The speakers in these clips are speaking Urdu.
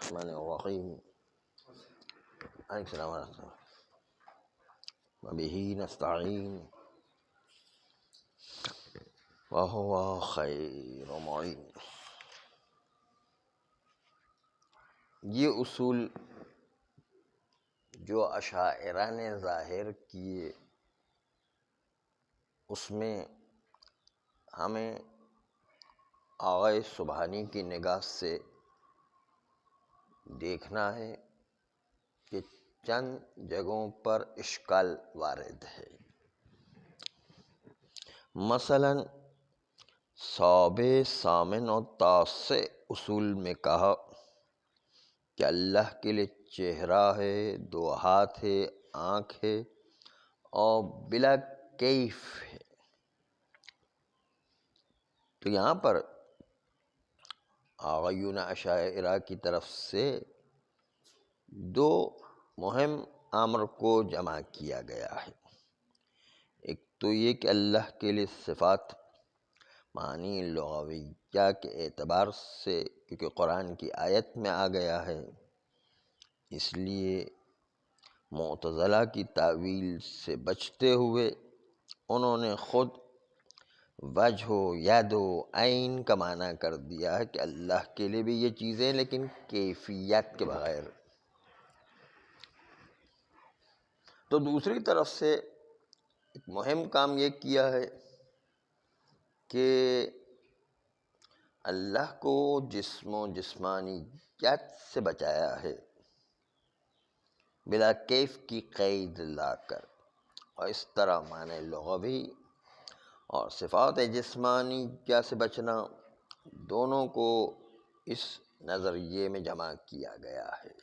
الرحمن الرحیم علیکم السلام ورحمۃ اللہ وبہ نستعین وہو خیر معین۔ یہ اصول جو اشاعرہ نے ظاہر کیے اس میں ہمیں آغائے سبحانی کی نگاہ سے دیکھنا ہے کہ چند جگہوں پر اشکال وارد ہے۔ مثلا سابع، ثامن اور تاسع اصول میں کہا کہ اللہ کے لیے چہرہ ہے، دو ہاتھ ہے، آنکھ ہے اور بلا کیف ہے۔ تو یہاں پر آغایون اشاعرہ کی طرف سے دو مہم امر کو جمع کیا گیا ہے۔ ایک تو یہ کہ اللہ کے لیے صفات معنی لغویہ کے اعتبار سے، کیونکہ قرآن کی آیت میں آ گیا ہے، اس لیے معتزلہ کی تاویل سے بچتے ہوئے انہوں نے خود وجہ و ید و عین کا معنی کر دیا ہے کہ اللہ کے لیے بھی یہ چیزیں لیکن کیفیت کے بغیر۔ تو دوسری طرف سے ایک مہم کام یہ کیا ہے کہ اللہ کو جسم و جسمانیت سے بچایا ہے بلا کیف کی قید لا کر، اور اس طرح معنی لغوی اور صفات جسمانیہ سے بچنا دونوں کو اس نظریے میں جمع کیا گیا ہے۔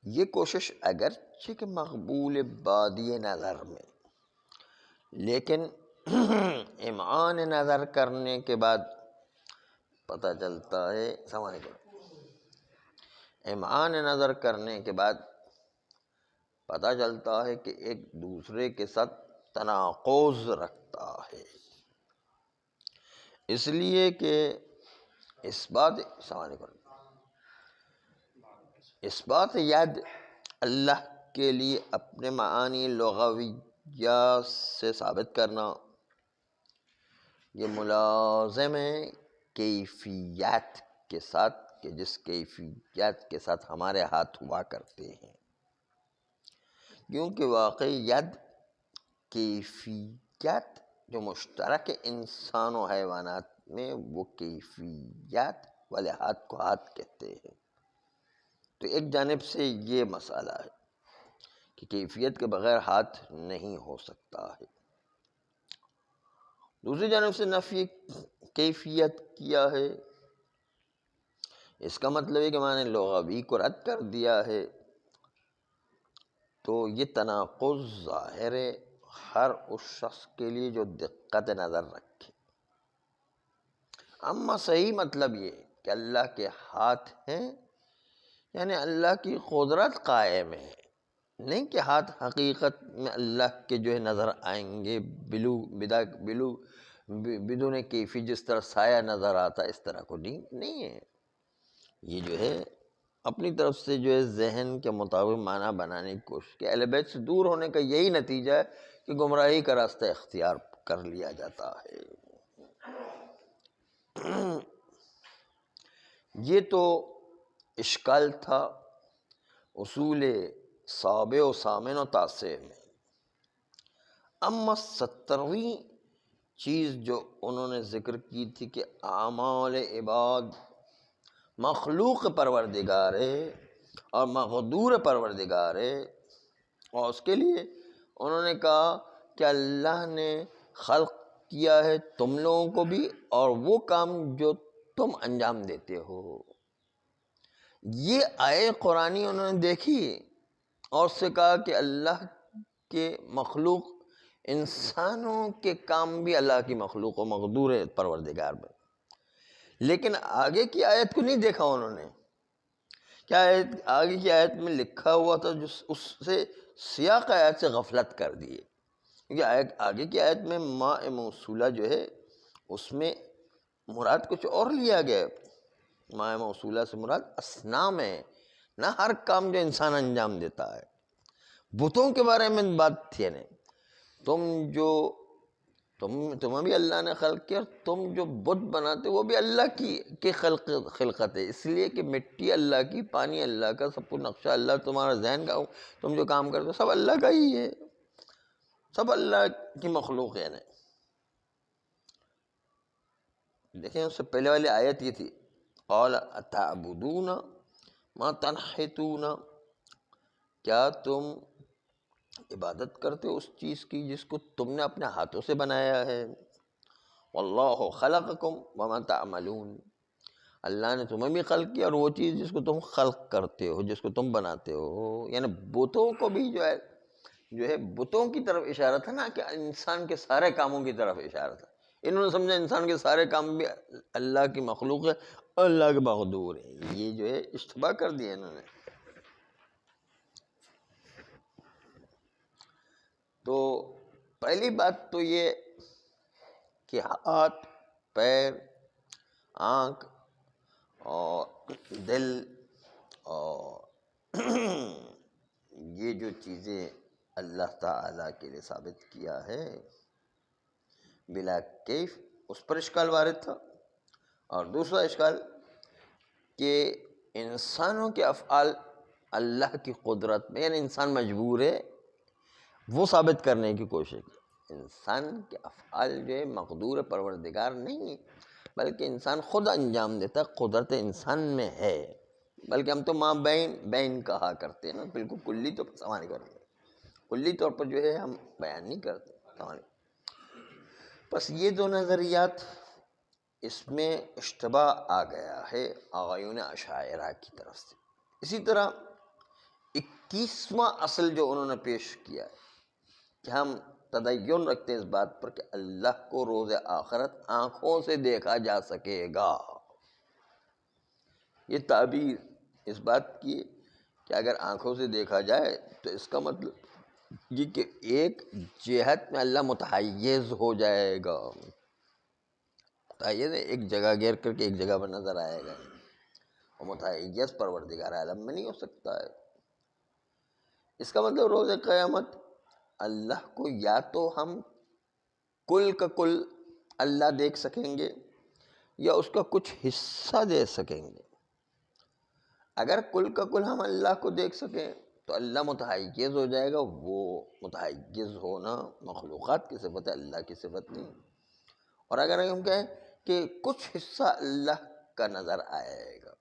یہ کوشش اگرچہ کہ مقبول بادی نظر میں، لیکن امعان نظر کرنے کے بعد پتہ چلتا ہے امعان نظر کرنے کے بعد پتہ چلتا ہے کہ ایک دوسرے کے ساتھ تناقض رکھتا ہے، اس لیے کہ اس بات ید اللہ کے لیے اپنے معانی لغویہ سے ثابت کرنا یہ ملازم ہے کیفیت کے ساتھ، کہ جس کیفیت کے ساتھ ہمارے ہاتھ ہوا کرتے ہیں، کیونکہ واقعی ید کیفیت جو مشترک انسان و حیوانات میں وہ کیفیت والے ہاتھ کو ہاتھ کہتے ہیں۔ تو ایک جانب سے یہ مسئلہ ہے کہ کیفیت کے بغیر ہاتھ نہیں ہو سکتا ہے، دوسری جانب سے نفی کیفیت کیا ہے، اس کا مطلب ہے کہ معنی لغوی کو رد کر دیا ہے۔ تو یہ تناقض ظاہر ہے ہر اس شخص کے لیے جو دقت نظر رکھے۔ اما صحیح مطلب یہ کہ اللہ کے ہاتھ ہیں، یعنی اللہ کی قدرت قائم ہے، نہیں کہ ہاتھ حقیقت میں اللہ کے جو ہے نظر آئیں گے بدون کیفی، جس طرح سایہ نظر آتا اس طرح کو نہیں ہے۔ یہ جو ہے اپنی طرف سے جو ہے ذہن کے مطابق معنی بنانے کی کوشش کی، اہل بیت سے دور ہونے کا یہی نتیجہ ہے کہ گمراہی کا راستہ اختیار کر لیا جاتا ہے۔ یہ تو اشکال تھا اصول سابع و ثامن و تاسع میں۔ اما 17ویں چیز جو انہوں نے ذکر کی تھی کہ اعمال عباد مخلوق پروردگار ہے اور مقدور پروردگار ہے، اور اس کے لیے انہوں نے کہا کہ اللہ نے خلق کیا ہے تم لوگوں کو بھی، اور وہ کام جو تم انجام دیتے ہو۔ یہ آیے قرآنی انہوں نے دیکھی اور اس سے کہا کہ اللہ کے مخلوق انسانوں کے کام بھی اللہ کی مخلوق و مقدور پروردگار میں، لیکن آگے کی آیت کو نہیں دیکھا انہوں نے۔ کیا آگے کی آیت میں لکھا ہوا تھا جو اس سے سیاق آیت سے غفلت کر دیے، کیونکہ آگے کی آیت میں ماء موصولہ جو ہے اس میں مراد کچھ اور لیا گیا، ماء موصولہ سے مراد اصنام ہے، نہ ہر کام جو انسان انجام دیتا ہے۔ بتوں کے بارے میں بات تھی، یعنی تمہیں بھی اللہ نے خلق کیا، اور تم جو بت بناتے وہ بھی اللہ کی خلقت ہے، اس لیے کہ مٹی اللہ کی، پانی اللہ کا، سب کچھ نقشہ اللہ، تمہارا ذہن کا، تم جو کام کرتے ہو سب اللہ کا ہی ہے، سب اللہ کی مخلوق ہے۔ دیکھیں اس سے پہلے والی آیت یہ تھی، قال اتعبدون ما تنحتون، کیا تم عبادت کرتے ہو اس چیز کی جس کو تم نے اپنے ہاتھوں سے بنایا ہے، واللہ خلقکم وما تعملون، اللہ نے تمہیں بھی خلق کیا اور وہ چیز جس کو تم خلق کرتے ہو، جس کو تم بناتے ہو۔ یعنی بتوں کو بھی جو ہے بتوں کی طرف اشارہ تھا، نا کہ انسان کے سارے کاموں کی طرف اشارہ تھا۔ انہوں نے سمجھا انسان کے سارے کام بھی اللہ کی مخلوق ہے، اللہ کے مقدور ہے، یہ جو ہے اشتباہ کر دیا انہوں نے۔ تو پہلی بات تو یہ کہ ہاتھ، پیر، آنکھ اور دل اور یہ جو چیزیں اللہ تعالیٰ کے لیے ثابت کیا ہے بلا کیف، اس پر اشکال وارد تھا۔ اور دوسرا اشکال کہ انسانوں کے افعال اللہ کی قدرت میں، یعنی انسان مجبور ہے، وہ ثابت کرنے کی کوشش کی۔ انسان کے افعال جو ہے مقدور پروردگار نہیں ہے، بلکہ انسان خود انجام دیتا، قدرت انسان میں ہے۔ بلکہ ہم تو ماں بین کہا کرتے ہیں نا، بالکل کلی طور پر سمجھ کرتے ہیں، کلی طور پر جو ہے ہم بیان نہیں کرتے۔ بس یہ دو نظریات، اس میں اشتباہ آ گیا ہے اعین اشاعرہ کی طرف سے۔ اسی طرح 21واں اصل جو انہوں نے پیش کیا ہے کہ ہم تدین رکھتے ہیں اس بات پر کہ اللہ کو روز آخرت آنکھوں سے دیکھا جا سکے گا۔ یہ تعبیر اس بات کی کہ اگر آنکھوں سے دیکھا جائے تو اس کا مطلب یہ کہ ایک جہت میں اللہ متحیز ہو جائے گا، متحیز ہے، ایک جگہ گھیر کر کے ایک جگہ پر نظر آئے گا، اور متحیز پروردگار عالم میں نہیں ہو سکتا ہے۔ اس کا مطلب روز قیامت اللہ کو یا تو ہم کل کا کل اللہ دیکھ سکیں گے یا اس کا کچھ حصہ دے سکیں گے۔ اگر کل کا کل ہم اللہ کو دیکھ سکیں تو اللہ متحیز ہو جائے گا، وہ متحیز ہونا مخلوقات کی صفت ہے، اللہ کی صفت نہیں۔ اور اگر ہم کہیں کہ کچھ حصہ اللہ کا نظر آئے گا،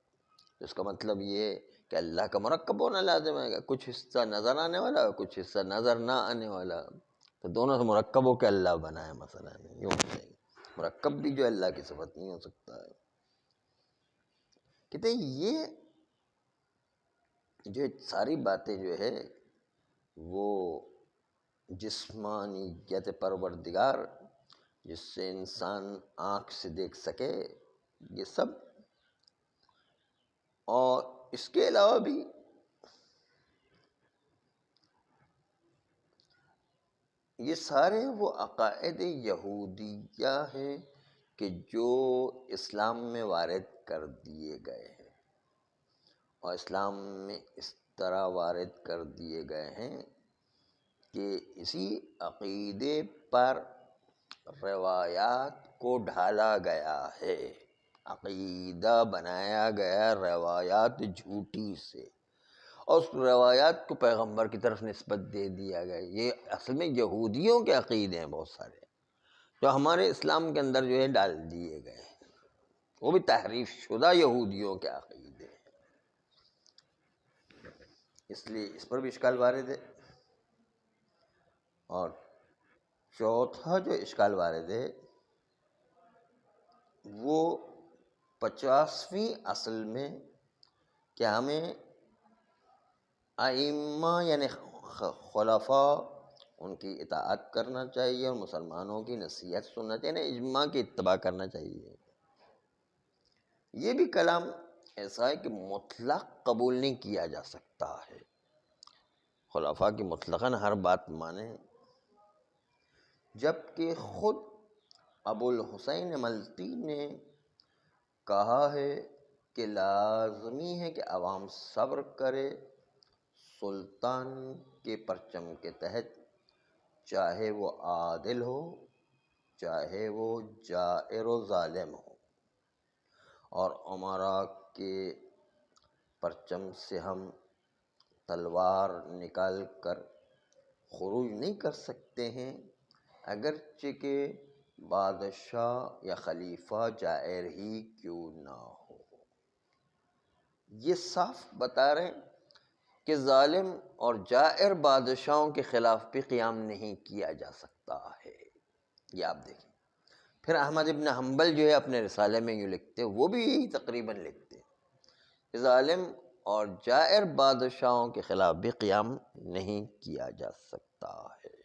تو اس کا مطلب یہ کہ اللہ کا مرکب ہونا لازم ہے گا، کچھ حصہ نظر آنے والا، کچھ حصہ نظر نہ آنے والا، تو دونوں سے مرکب ہو کے اللہ بنا ہے، مثلا یوں ہو جائے گا۔ مرکب بھی جو اللہ کی صفت نہیں ہو سکتا ہے۔ کہتے ہیں یہ جو ساری باتیں جو ہے وہ جسمانیت پروردگار جس سے انسان آنکھ سے دیکھ سکے، یہ سب، اور اس کے علاوہ بھی یہ سارے وہ عقائد یہودیہ ہیں کہ جو اسلام میں وارد کر دیے گئے ہیں، اور اسلام میں اس طرح وارد کر دیے گئے ہیں کہ اسی عقیدے پر روایات کو ڈھالا گیا ہے، عقیدہ بنایا گیا روایات جھوٹی سے، اور اس روایات کو پیغمبر کی طرف نسبت دے دیا گیا۔ یہ اصل میں یہودیوں کے عقیدے ہیں بہت سارے، جو ہمارے اسلام کے اندر جو ہے ڈال دیے گئے ہیں، وہ بھی تحریف شدہ یہودیوں کے عقیدے ہیں، اس لیے اس پر بھی اشکال وارد ہے۔ اور چوتھا جو اشکال وارد ہے وہ 50ویں اصل میں کہ ہمیں ائمہ یعنی خلفاء ان کی اطاعت کرنا چاہیے، اور مسلمانوں کی نصیحت سننا چاہیے، یعنی اجماع کی اتباع کرنا چاہیے۔ یہ بھی کلام ایسا ہے کہ مطلق قبول نہیں کیا جا سکتا ہے، خلفاء کی مطلقاً ہر بات مانیں، جبکہ خود ابو الحسین ملتی نے کہا ہے کہ لازمی ہے کہ عوام صبر کرے سلطان کے پرچم کے تحت، چاہے وہ عادل ہو چاہے وہ جائر و ظالم ہو، اور امراء کے پرچم سے ہم تلوار نکال کر خروج نہیں کر سکتے ہیں، اگرچہ کہ بادشاہ یا خلیفہ جائر ہی کیوں نہ ہو۔ یہ صاف بتا رہے ہیں کہ ظالم اور جائر بادشاہوں کے خلاف بھی قیام نہیں کیا جا سکتا ہے۔ یہ آپ دیکھیں، پھر احمد ابن حنبل جو ہے اپنے رسالے میں یوں لکھتے، وہ بھی یہی تقریباً لکھتے ہیں کہ ظالم اور جائر بادشاہوں کے خلاف بھی قیام نہیں کیا جا سکتا ہے۔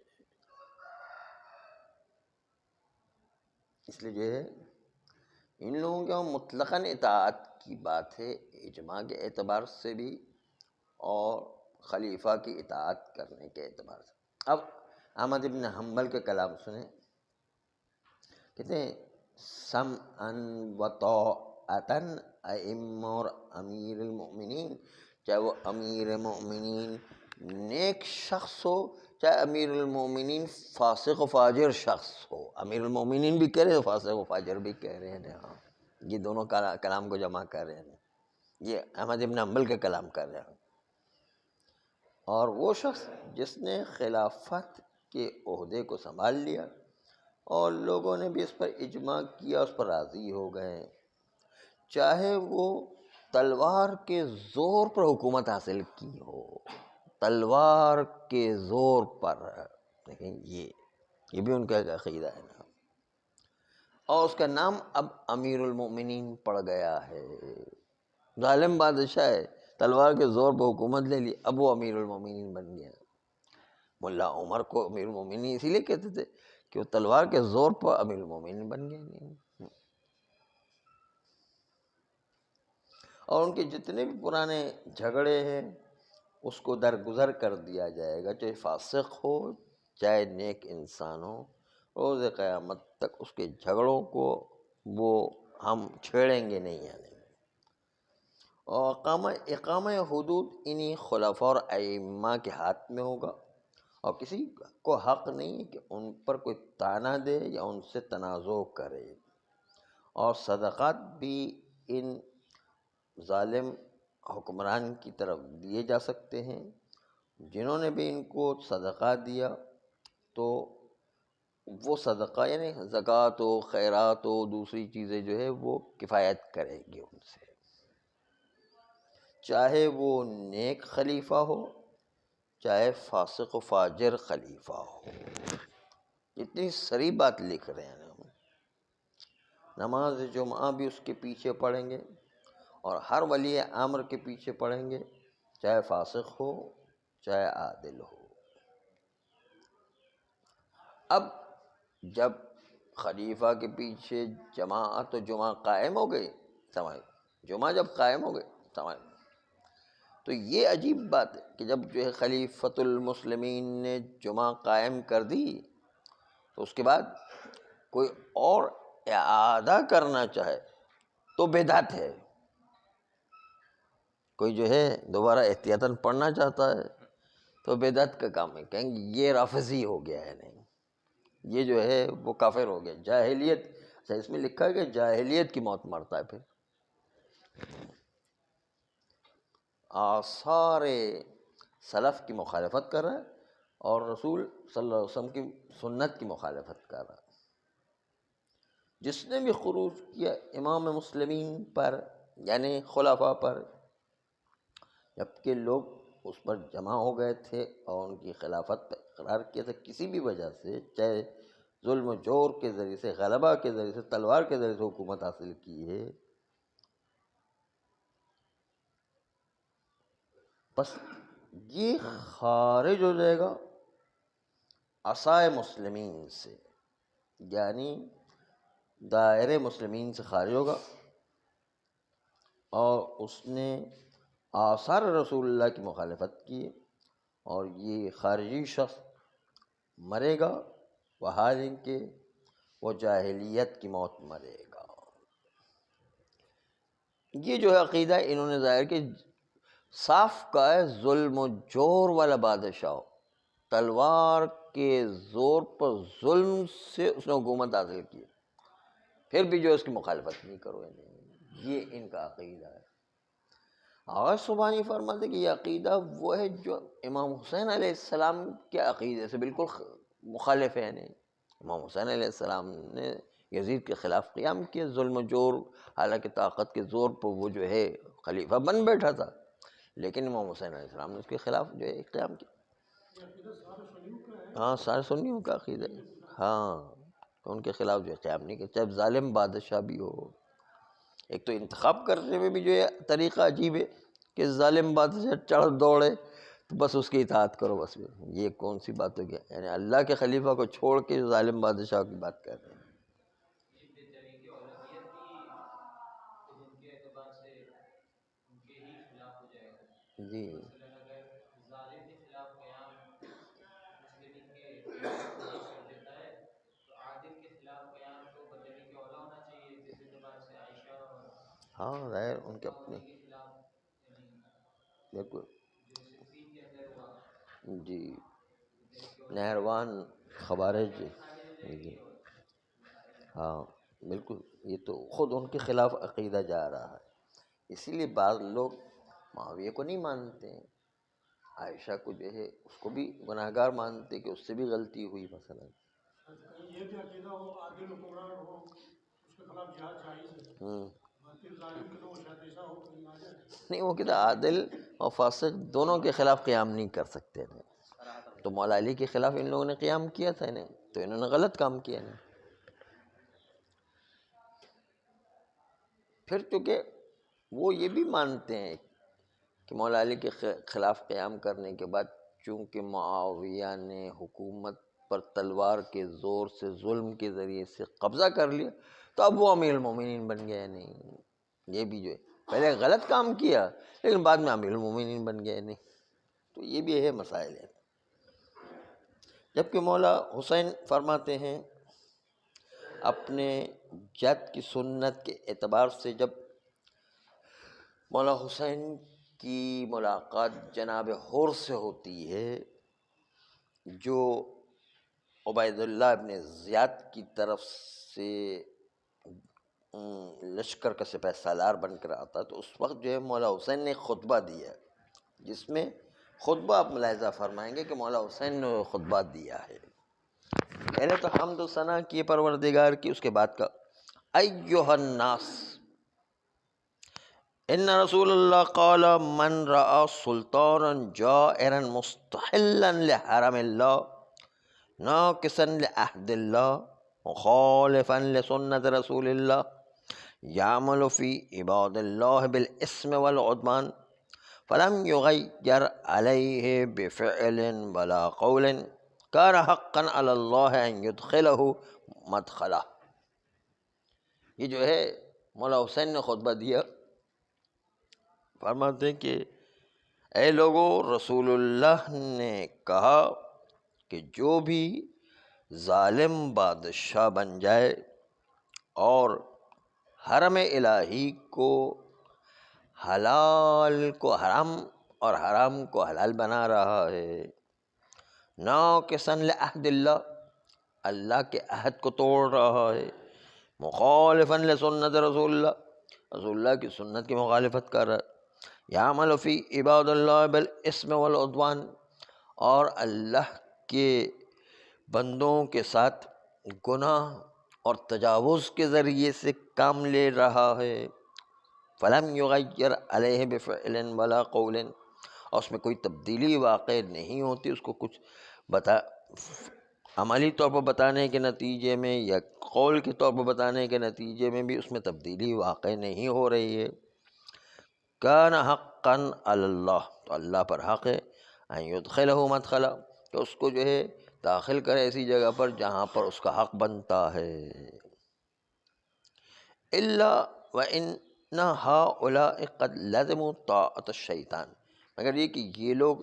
اس لیے جو ہے ان لوگوں کے مطلقاً اطاعت کی بات ہے، اجماع کے اعتبار سے بھی اور خلیفہ کی اطاعت کرنے کے اعتبار سے۔ اب احمد ابن حنبل کے کلام سنیں، کہتے ہیں سمعاً و طاعتاً ائمہ اور امیر المؤمنین، چاہے وہ امیر مومنین نیک شخص ہو، چاہے امیر المومنین فاسق و فاجر شخص ہو۔ امیر المومنین بھی کہہ رہے ہیں، فاسق و فاجر بھی کہہ رہے ہیں، ہاں یہ دونوں کلام کو جمع کر رہے ہیں، یہ احمد ابن حنبل کے کلام کر رہے ہیں۔ اور وہ شخص جس نے خلافت کے عہدے کو سنبھال لیا اور لوگوں نے بھی اس پر اجماع کیا، اس پر راضی ہو گئے، چاہے وہ تلوار کے زور پر حکومت حاصل کی ہو، تلوار کے زور پر، دیکھیں یہ بھی ان کا ایک عقیدہ ہے نا، اور اس کا نام اب امیر المؤمنین پڑ گیا ہے۔ ظالم بادشاہ ہے، تلوار کے زور پر حکومت لے لی، اب وہ امیر المؤمنین بن گیا۔ ملا عمر کو امیر المؤمنین اسی لیے کہتے تھے کہ وہ تلوار کے زور پر امیر المؤمنین بن گئے۔ اور ان کے جتنے بھی پرانے جھگڑے ہیں اس کو درگزر کر دیا جائے گا، چاہے فاسق ہو چاہے نیک انسان ہو، روز قیامت تک اس کے جھگڑوں کو وہ ہم چھیڑیں گے نہیں۔ یعنی اور اقامہ حدود انہی خلفاء اور ائمہ کے ہاتھ میں ہوگا، اور کسی کو حق نہیں ہے کہ ان پر کوئی طعنہ دے یا ان سے تنازع کرے۔ اور صدقات بھی ان ظالم حکمران کی طرف دیے جا سکتے ہیں، جنہوں نے بھی ان کو صدقہ دیا تو وہ صدقہ یعنی زکوٰۃ و خیرات و دوسری چیزیں جو ہے وہ کفایت کرے گی ان سے، چاہے وہ نیک خلیفہ ہو چاہے فاسق و فاجر خلیفہ ہو۔ اتنی صریح بات لکھ رہے ہیں ہم۔ نماز جمعہ بھی اس کے پیچھے پڑھیں گے اور ہر ولی امر کے پیچھے پڑھیں گے، چاہے فاسق ہو چاہے عادل ہو۔ اب جب خلیفہ کے پیچھے جماعت و جمعہ قائم ہو گئے، سمجھ جمعہ جب قائم ہو گئے، سمجھ تو یہ عجیب بات ہے کہ جب جو ہے خلیفۃ المسلمین نے جمعہ قائم کر دی تو اس کے بعد کوئی اور اعادہ کرنا چاہے تو بدعت ہے۔ کوئی جو ہے دوبارہ احتیاطاً پڑھنا چاہتا ہے تو بدعت کا کام ہے، کہیں گے یہ رافضی ہو گیا ہے، نہیں یہ جو ہے وہ کافر ہو گیا، جاہلیت۔ اچھا اس میں لکھا ہے کہ جاہلیت کی موت مرتا ہے۔ پھر آثار سلف کی مخالفت کر رہا ہے اور رسول صلی اللہ علیہ وسلم کی سنت کی مخالفت کر رہا ہے۔ جس نے بھی خروج کیا امام مسلمین پر یعنی خلفاء پر، جبکہ لوگ اس پر جمع ہو گئے تھے اور ان کی خلافت پر اقرار کیا تھا، کسی بھی وجہ سے، چاہے ظلم و جور کے ذریعے سے، غلبہ کے ذریعے سے، تلوار کے ذریعے سے حکومت حاصل کی ہے، بس یہ خارج ہو جائے گا عصائے مسلمین سے، یعنی دائرے مسلمین سے خارج ہوگا، اور اس نے آثار رسول اللہ کی مخالفت کی، اور یہ خارجی شخص مرے گا وحال کہ وہ جاہلیت کی موت مرے گا۔ یہ جو ہے عقیدہ انہوں نے ظاہر کہ صاف کا ہے ظلم و جور والا بادشاہ، تلوار کے زور پر ظلم سے اس نے حکومت حاصل کی، پھر بھی جو اس کی مخالفت نہیں کرو، یہ ان کا عقیدہ ہے۔ آغاز سبحانی فرماتے کہ یہ عقیدہ وہ ہے جو امام حسین علیہ السلام کے عقیدے سے بالکل مخالف ہے۔ نہیں، امام حسین علیہ السلام نے یزید کے خلاف قیام کیا، ظلم و جور، حالانکہ طاقت کے زور پر وہ جو ہے خلیفہ بن بیٹھا تھا، لیکن امام حسین علیہ السلام نے اس کے خلاف جو ہے قیام کیا۔ ہاں، سارے سنیوں کا عقیدہ ہے، ہاں، ان کے خلاف جو ہے قیام نہیں کیا، چاہے ظالم بادشاہ بھی ہو۔ ایک تو انتخاب کرنے میں بھی جو ہے طریقہ عجیب ہے کہ ظالم بادشاہ چڑھ دوڑے تو بس اس کی اطاعت کرو، بس یہ کون سی بات ہو گیا؟ یعنی اللہ کے خلیفہ کو چھوڑ کے ظالم بادشاہ کی بات کر رہے ہیں۔ جی ہاں، ظاہر ان کے اپنے بالکل جی، نہروان خوارج جی، ہاں بالکل، یہ تو خود ان کے خلاف عقیدہ جا رہا ہے۔ اسی لیے بعض لوگ معاویہ کو نہیں مانتے ہیں، عائشہ کو جو ہے اس کو بھی گناہ گار مانتے کہ اس سے بھی غلطی ہوئی مثلا۔ یہ بھی عقیدہ ہو عادل حکمران ہو اس کے خلاف جہاد جائز ہے، نہیں، وہ کہتا عادل اور فاسق دونوں کے خلاف قیام نہیں کر سکتے ہیں، تو مولا علی کے خلاف ان لوگوں نے قیام کیا تھا، نہیں تو انہوں نے غلط کام کیا۔ نہیں پھر چونکہ وہ یہ بھی مانتے ہیں کہ مولا علی کے خلاف قیام کرنے کے بعد چونکہ معاویہ نے حکومت پر تلوار کے زور سے ظلم کے ذریعے سے قبضہ کر لیا تو اب وہ امیر المومنین بن گئے۔ نہیں، یہ بھی جو ہے پہلے غلط کام کیا لیکن بعد میں امیر المومنین بن گئے۔ نہیں تو یہ بھی ہے مسائل ہیں۔ جبکہ مولا حسین فرماتے ہیں اپنے جد کی سنت کے اعتبار سے، جب مولا حسین کی ملاقات جناب حر سے ہوتی ہے جو عبید اللہ ابن زیاد کی طرف سے لشکر کا سپہ سالار بن کر آتا، تو اس وقت جو ہے مولا حسین نے خطبہ دیا، جس میں خطبہ آپ ملاحظہ فرمائیں گے کہ مولا حسین نے خطبہ دیا ہے۔ پہلے تو حمد و ثنا کی پروردگار کی، اس کے بعد کا ایھا الناس ان رسول اللہ قال من رأى سلطانا جائرا مستحلا لحرم اللہ ناقصا لعہد اللہ مخالفا لسنت رسول اللہ یعمل فی عباد اللہ بالاسم والعدوان فلم یغیر علیہ بفعل ولا قول کان حقا علی اللہ ان یدخلہ مدخلہ۔ یہ جو ہے مولا حسین نے خطبہ دیا، فرماتے ہیں کہ اے لوگو، رسول اللہ نے کہا کہ جو بھی ظالم بادشاہ بن جائے اور حرم الہی کو حلال کو حرام اور حرام کو حلال بنا رہا ہے، ناقصا لعہد اللہ، اللہ کے عہد کو توڑ رہا ہے، مخالفا لسنت رسول اللہ، رسول اللہ کی سنت کی مخالفت کر رہا ہے، یعمل فی عباد اللہ بالاسم والعدوان، اور اللہ کے بندوں کے ساتھ گناہ اور تجاوز کے ذریعے سے کام لے رہا ہے، فلم یغیر علیہ بفعل ولا قول، اور اس میں کوئی تبدیلی واقع نہیں ہوتی، اس کو کچھ عملی طور پر بتانے کے نتیجے میں یا قول کے طور پر بتانے کے نتیجے میں بھی اس میں تبدیلی واقع نہیں ہو رہی ہے، کان حقا علی اللہ، تو اللہ پر حق ہے، ان یدخلہ مدخلہ، کہ اس کو جو ہے داخل کرے ایسی جگہ پر جہاں پر اس کا حق بنتا ہے۔ الا وان ہؤلاء قد لزموا طاعۃ الشیطان، مگر یہ کہ یہ لوگ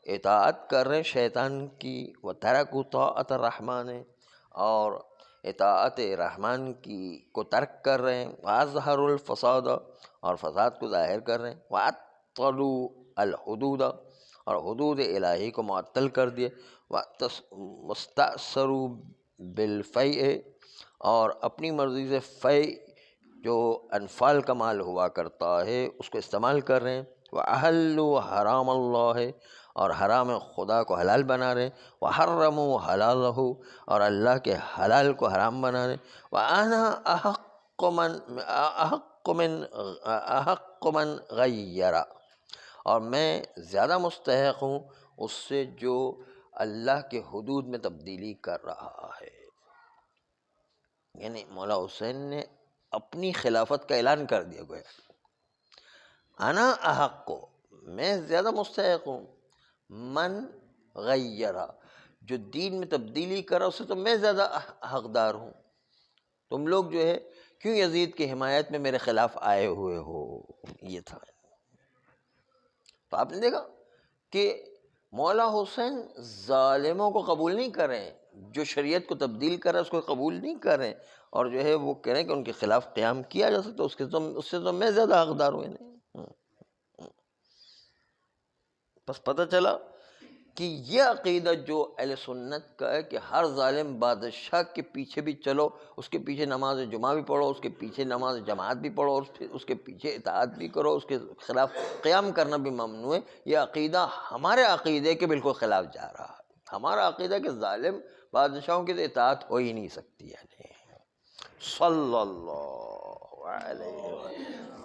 اطاعت کر رہے ہیں شیطان کی، وترکوا طاعۃ الرحمن، اور اطاعت رحمان کی کو ترک کر رہے ہیں، وَأَظْهَرُوا الْفَسَادَ اور فساد کو ظاہر کر رہے ہیں، وَعَطَّلُوا الْحُدُودَ اور حدود الہی کو معطل کر دیے، وَاسْتَأْثَرُوا بِالْفَيْءِ اور اپنی مرضی سے فے جو انفال کا مال ہوا کرتا ہے اس کو استعمال کر رہے ہیں، وَأَحَلُّوا حرام اللہ اور حرام خدا کو حلال بنا رہے ہیں، وَحَرَّمُوا حَلَالَهُ اور اللہ کے حلال کو حرام بنا رہے ہیں، وَأَنَا أَحَقُّ مَنْ غَيَّرَ اور میں زیادہ مستحق ہوں اس سے جو اللہ کے حدود میں تبدیلی کر رہا ہے۔ یعنی مولا حسین نے اپنی خلافت کا اعلان کر دیا، گویا انا احق میں زیادہ مستحق ہوں، من غیرہ جو دین میں تبدیلی کرا اس سے تو میں زیادہ حقدار ہوں، تم لوگ جو ہے کیوں یزید کی حمایت میں میرے خلاف آئے ہوئے ہو۔ یہ تھا۔ تو آپ نے دیکھا کہ مولا حسین ظالموں کو قبول نہیں کر رہے ہیں، جو شریعت کو تبدیل کر رہے ہیں اس کو قبول نہیں کر رہے ہیں، اور جو ہے وہ کہہ رہے ہیں کہ ان کے خلاف قیام کیا جا سکتا اس سے تو میں زیادہ حقدار ہوں۔ بس پتہ چلا کہ یہ عقیدہ جو اہل سنت کا ہے کہ ہر ظالم بادشاہ کے پیچھے بھی چلو، اس کے پیچھے نماز جمعہ بھی پڑھو، اس کے پیچھے نماز جماعت بھی پڑھو، اور اس کے پیچھے اطاعت بھی کرو، اس کے خلاف قیام کرنا بھی ممنوع ہے، یہ عقیدہ ہمارے عقیدے کے بالکل خلاف جا رہا ہے۔ ہمارا عقیدہ ہے کہ ظالم بادشاہوں کی تو اطاعت ہو ہی نہیں سکتی ہے۔ صلی اللہ علیہ وسلم۔